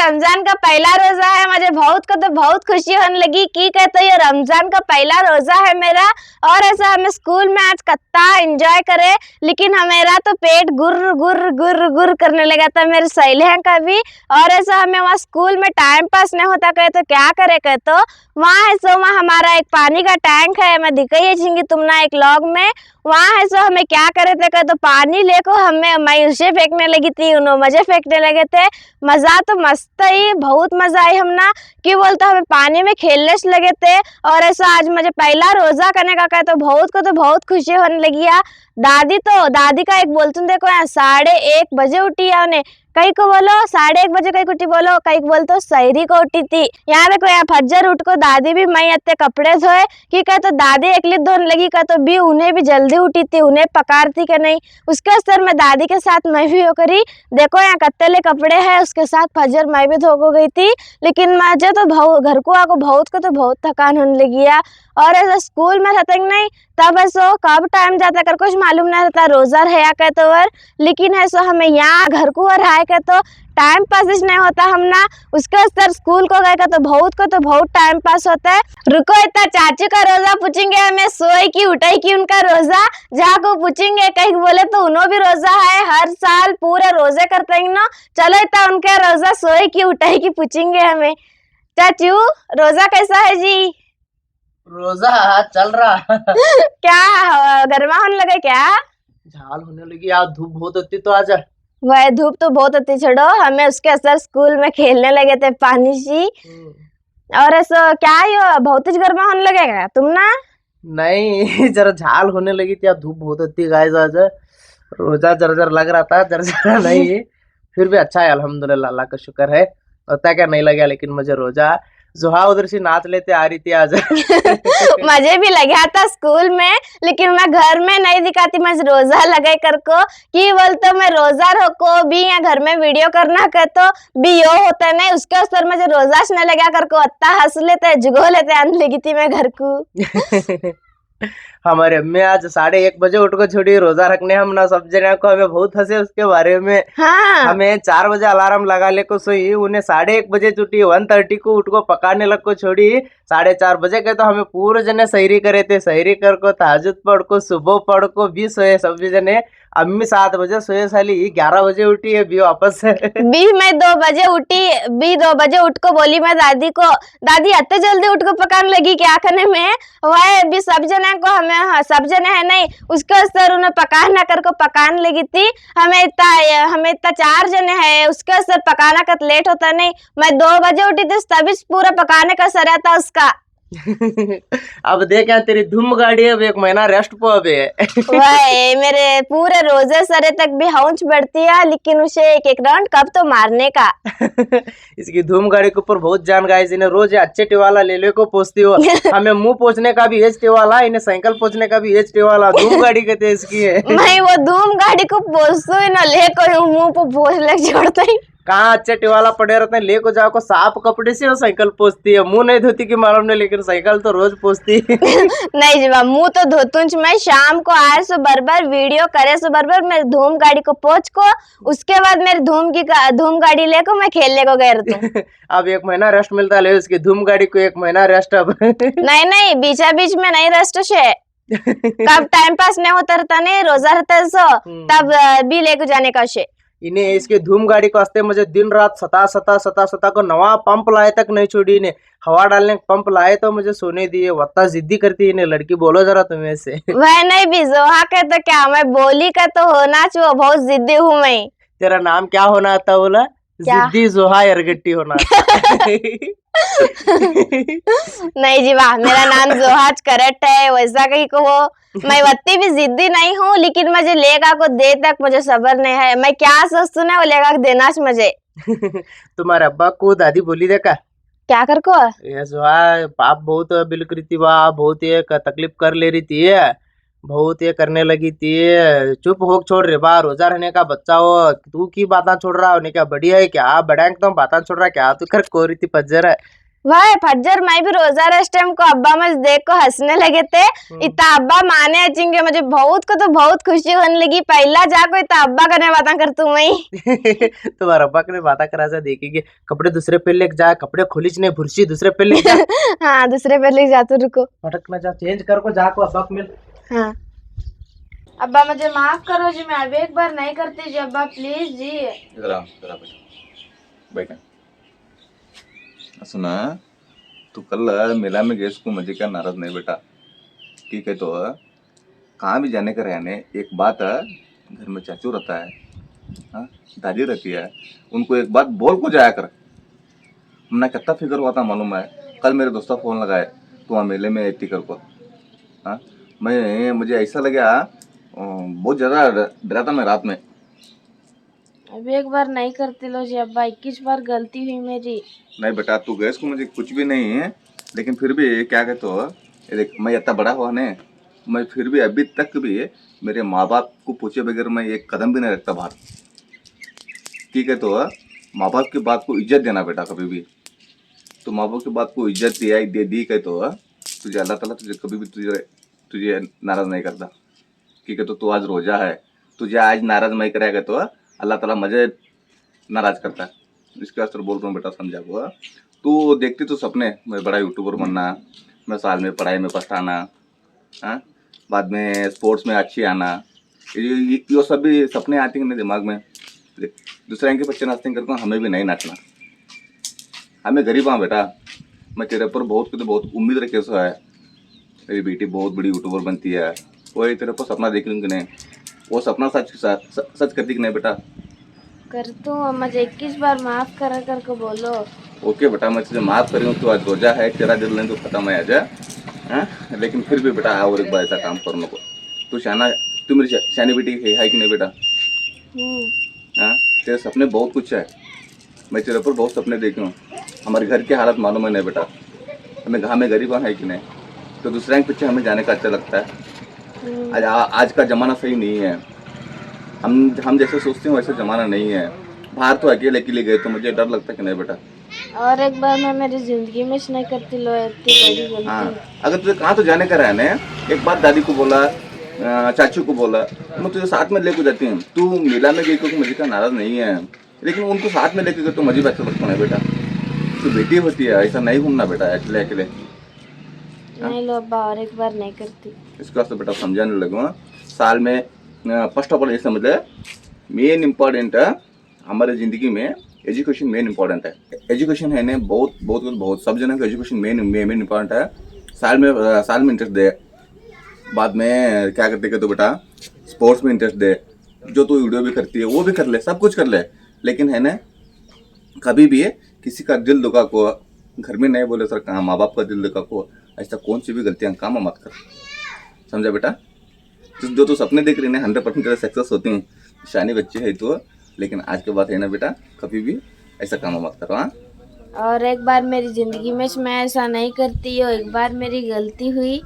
रमजान का पहला रोजा है। मुझे बहुत खुशी होने लगी कि कहते ये रमजान का पहला रोजा है मेरा। और ऐसा हमें स्कूल में आज कत्ता एंजॉय करे, लेकिन मेरा तो पेट गुर गुर गुर गुर करने लगा था, मेरे सहेलियों का भी। और ऐसा हमें वहाँ स्कूल में टाइम पास नहीं होता, कहे तो क्या करे, कहे तो वहाँ है सो वहाँ हमारा एक पानी का टैंक है, मैं दिखाई छींगी तुम ना एक लॉग में। वहाँ है सो हमें क्या करे थे, कहे तो पानी लेको हमें मैं उसे फेंकने लगी थी, उन्होंने मुझे फेंकने लगे थे। मज़ा तो मस्त ही, बहुत मज़ा आई हम ना, कि बोलते हमें पानी में खेलने से लगे थे। और ऐसा आज मुझे पहला रोज़ा करने का कहे तो बहुत खुशी होने लगी है। दादी का एक बोलते देखो यहाँ 1:30 बजे उठी है उन्हें, कई को बोलो 1:30 बजे, कई कुटी बोलो, कई को बोलते सहरी को उठी थी। यहाँ देखो यहाँ फज्जर उठ को दादी भी मैं इतने कपड़े धोए कि कहे तो दादी एकली धोने लगी, कहे तो भी उन्हें भी जल्दी उठी थी, उन्हें पकार थी कि नहीं। उसके असर में दादी के साथ मैं भी हो करी, देखो यहाँ कत्तेले कपड़े हैं, उसके साथ फज्जर मैं भी धो को गई थी। लेकिन मुझे तो घर को आको बहुत थकान होने लगी है। और ऐसा स्कूल में रहते नहीं तब ऐसा कब टाइम जाता कर कुछ मालूम नहीं रहता, रोज़ा है क्या तो वर। लेकिन है सो हमें यहाँ घर को रहा है तो टाइम पास नहीं होता हम ना। उसके सर स्कूल को गए का तो बहुत टाइम पास होता है। रुको इतना चाचू का रोज़ा पूछेंगे हमें, सोए की उठाई की उनका रोज़ा जहाँ को पूछेंगे, कहीं बोले तो उन्हों भी रोज़ा है, हर साल पूरे रोज़े करते हैं ना। चलो इतना उनका रोज़ा सोए की उठाई की पूछेंगे हमें। चाचू रोज़ा कैसा है जी? रोजा चल रहा। क्या गर्मा होने लगे क्या? झाल होने लगी यार, धूप बहुत होती तो आजा। वह धूप तो बहुत होती, छोड़ो हमें उसके असर स्कूल में खेलने लगे थे पानी सी। और ऐसा क्या ये बहुत ही गर्मा होने लगेगा तुम ना? नहीं जरा झाल होने लगी थी यार, धूप बहुत होती गाइस आज। रोजा जरा लग रहा था, जरा नहीं फिर भी अच्छा है अल्हम्दुलिल्लाह, अल्लाह का शुक्र है। होता क्या नहीं लगा, लेकिन मुझे रोजा जोहा उधर से नाच लेते आ रही थी आज। मुझे भी लगा था स्कूल में, लेकिन मैं घर में नहीं दिखाती, मैं रोजा लगे कर को कि बोलते मैं रोजा रखो भी या घर में वीडियो करना कर तो भी यो होता नहीं। उसके असर मुझे रोजा से नहीं लगा कर को, अत्ता हंस लेते जुगो लेते आने लगी थी मैं घर को। हमारे अम्मी आज 1:30 बजे उठ को छोड़ी रोजा रखने, हम ना सब जने को हमें बहुत हंसे उसके बारे में। हाँ। हमें 4 बजे अलार्म लगा ले को सोई, उन्हें 1:30 बजे छुट्टी, 1:30 को उठ को पकाने लग को छोड़ी, 4:30 बजे के तो हमें पूरे जने सहरी करे थे। सहरी कर को तहज्जुद पढ़ को सुबह पढ़ को भी सोए सब जने। अम्मी 7 बजे सोए, साली 11 बजे उठी है भी वापस से। भी मैं 2 बजे उठी, भी 2 बजे उठ को बोली मैं दादी को, दादी इतने जल्दी उठ को पकाने लगी क्या करने में। वह भी सब जने को हमें सब जने है नहीं, उसके असर उन्हें पकाना कर को पकाने लगी थी। हमें इतना 4 जने हैं, उसके असर पकाना का लेट होता नहीं। मैं 2 बजे उठी थी तभी पूरा पकाने का सरा था उसका। अब देख यहाँ तेरी धूम गाड़ी है, अब 1 महीना रेस्ट पे अब है। वही मेरे पूरे रोजे सरे तक भी हौंच बढ़ती है, लेकिन उसे एक राउंड कब तो मारने का। इसकी धूम गाड़ी के ऊपर बहुत जान गाइस, इन्हें रोज अच्छे टिवाला ले को पोछती हो। हमें मुंह पोछने का भी एज टिवाला, इन्हें साइकिल पोछने का भी एज टिवाला, धूम गाड़ी कहते इसकी है। मैं वो धूम गाड़ी को पोछती ही ना, लेकर मुंह पे पोछ लग छोड़ता ही। कहाँ अच्छे टिवाला पड़े रहते हैं, ले को जाओ को साफ कपड़े से वो साइकिल पोछती है। मुंह नहीं धोती की मालूम नहीं, लेकिन साइकिल तो रोज पोछती। नहीं जी मुंह तो धोतुंच मैं शाम को आए सो बरबर वीडियो करे सो बरबर मेरे धूम गाड़ी को पोछ को, उसके बाद मेरी धूम गाड़ी लेको मैं खेलने को गए रहती। अब 1 महीना रेस्ट मिलता है उसकी धूम गाड़ी को, 1 महीना रेस्ट अब। नहीं बीचा बीच में नहीं रेस्ट से, कब टाइम पास नहीं होता रहता नहीं, रोजा रहता है सो तब भी लेको जाने का से। इन्हें इसके धूम गाड़ी को हंसते मुझे दिन रात सता को नवा पंप लाए तक नहीं छोड़ी। इन्हें हवा डालने पंप लाए तो मुझे सोने दिए, वत्ता जिद्दी करती है इन्हें लड़की। बोलो जरा तुम्हें से। वह नहीं भी जोहा के तो क्या मैं बोली का तो होना चाहिए, बहुत जिद्दी हूँ मैं। तेरा नाम क्या होना था बोला? जिद्दी जोहा यरगट्टी होना। नहीं जी वाह, मेरा नाम जोहाज करेक्ट है, वैसा कहीं को हो। मैं वत्ती भी जिद्दी नहीं हूँ, लेकिन मुझे लेगा को दे तक मुझे सबर नहीं है। मैं क्या सोचती हूँ वो लेगा को देना मुझे। तुम्हारे अब्बा को दादी बोली देखा क्या कर को ये जोहा पाप बहुत बिल करी थी, वाह बहुत ये तकलीफ कर ले रही थी, बहुत ये करने लगी थी। चुप हो छोड़ रे बा, रोजा रहने का बच्चा हो तू की बातें छोड़ रहा होने क्या, बढ़िया है क्या, बड़ा एकदम बातें छोड़ रहा क्या तू कर को रही थी पज्जर है। वह फज्जर मैं भी रोजा रहे टाइम को अब्बा मुझे देख को हंसने लगे थे। इतना अब्बा माने अचेंगे मुझे बहुत खुशी होने लगी। पहला जाको इतना अब्बा करने बात कर तू मैं तुम्हारे अब्बा के बात करा सा देखेंगे कपड़े दूसरे पे लेके जा, कपड़े खोलिच नहीं भुर्सी दूसरे पे लेके जा। हाँ दूसरे पे ले जातू रुको। फटक ना जा, चेंज कर को जा को अब्बा को मिल। हाँ अब्बा मुझे माफ करो जी, मैं अभी एक बार नहीं करती जी अब्बा प्लीज जी। जरा जरा बैठा सुना, तू कल मेला में गए उसको मजे का नाराज नहीं बेटा, ठीक है? तो कहाँ भी जाने का रहने एक बात है, घर में चाचू रहता है, हाँ दादी रहती है, उनको एक बात बोल को जाया कर। मैं कितना फिक्र हुआ था मालूम है, कल मेरे दोस्तों फोन लगाए तो वहाँ मेले में आती कर को, हाँ मुझे ऐसा लगा बहुत ज़्यादा डरा था मैं रात में। अभी एक बार नहीं करती लो जी अब्बा, 21 बार गलती हुई मेरी। नहीं बेटा तू गैस को मुझे कुछ भी नहीं है, लेकिन फिर भी क्या कहते हो, देख मैं इतना बड़ा हुआ ने, मैं फिर भी अभी तक भी मेरे माँ बाप को पूछे बगैर मैं एक कदम भी नहीं रखता बाहर, ठीक है? तो माँ बाप की बात को इज्जत देना बेटा कभी भी। तो माँ बाप की बात को इज्जत दिया दे दी कहे तो तुझे अल्लाह ताला तुझे कभी भी तुझे नाराज नहीं करता, ठीक है? तो तू आज रोजा है, तुझे आज नाराज नहीं करेगा तो अल्लाह ताला मुझे नाराज करता है। इसके वास्ते बोल रहा हूँ बेटा, समझा को। तू देखती तो सपने मैं बड़ा यूट्यूबर बनना, मैं साल में पढ़ाई में फर्स्ट आना, हाँ बाद में स्पोर्ट्स में अच्छी आना, ये सब भी सपने आते हैं मेरे दिमाग में। दूसरे के बच्चे नाचते करते हैं, हमें भी नहीं नाचना, हमें गरीब हाँ बेटा। मैं तेरे पर बहुत उम्मीद रखे सो है, मेरी बेटी बहुत बड़ी यूट्यूबर बनती है, वही तेरे पर सपना देख लूँगी नहीं, वो सपना सच करती कि नहीं बेटा? कर तू मुझे 21 बार माफ कर को बोलो। ओके बेटा मैं तुझे माफ करी हूँ, तू आज रोजा है, तेरा दिल नहीं तो खत्म है आजा, हाँ? लेकिन फिर भी बेटा और एक बार ऐसा काम करने को, तू शाना, तू मेरी शानी बेटी है कि नहीं बेटा? हाँ तेरे सपने बहुत कुछ है, मैं तेरे पर बहुत सपने देखे हूँ। हमारे घर की हालत मालूम है नहीं बेटा, हमें घर में गरीब है कि नहीं, तो दूसरे के पीछे हमें जाने का अच्छा लगता है। आज का ज़माना सही नहीं है, हम जैसे सोचते हैं वैसे ज़माना नहीं है। बाहर तो अकेले गए तो मुझे डर लगता है कि नहीं बेटा? और एक बार मैं मेरी जिंदगी में नहीं करती लो इतनी बड़ी गलती। हाँ अगर तुझे कहाँ तो जाने का रहने, एक बात दादी को बोला, चाचू को बोला, मैं तुझे साथ में लेके जाती हूँ। तू मेला में गई क्योंकि मुझे का नाराज नहीं है, लेकिन उनको साथ में लेके गए तो मुझे भी अच्छा लगता है बेटा। तू बेटी होती है, ऐसा नहीं घूमना बेटा अकेले। नहीं लो अब्बा, और एक बार नहीं करती। इसके वास्ते बेटा समझाने लगूँ, साल में फर्स्ट ऑफ ऑल ये समझ ले, मेन इम्पॉर्टेंट है हमारे ज़िंदगी में एजुकेशन, मेन इम्पॉर्टेंट है। एजुकेशन है ना, बहुत सब जनों को एजुकेशन मेन इम्पॉर्टेंट है। साल में इंटरेस्ट दे, बाद में क्या करते कि तो बेटा स्पोर्ट्स में इंटरेस्ट दे, जो तू वीडियो भी करती है वो भी कर ले, सब कुछ कर ले, लेकिन है ना कभी भी किसी का दिल दुखा को, घर में नहीं बोले सर कहाँ माँ बाप का दिल दुखा को, ऐसा कौन सी भी गलतियाँ काम मत कर, समझा बेटा? जो तू सपने देख रही है 100% तेरा सक्सेस होती हैं, शानी बच्ची है तो, लेकिन आज के बाद है ना बेटा कभी भी ऐसा काम मत करो। हाँ और एक बार मेरी जिंदगी में मैं ऐसा नहीं करती हूँ, एक बार मेरी गलती हुई।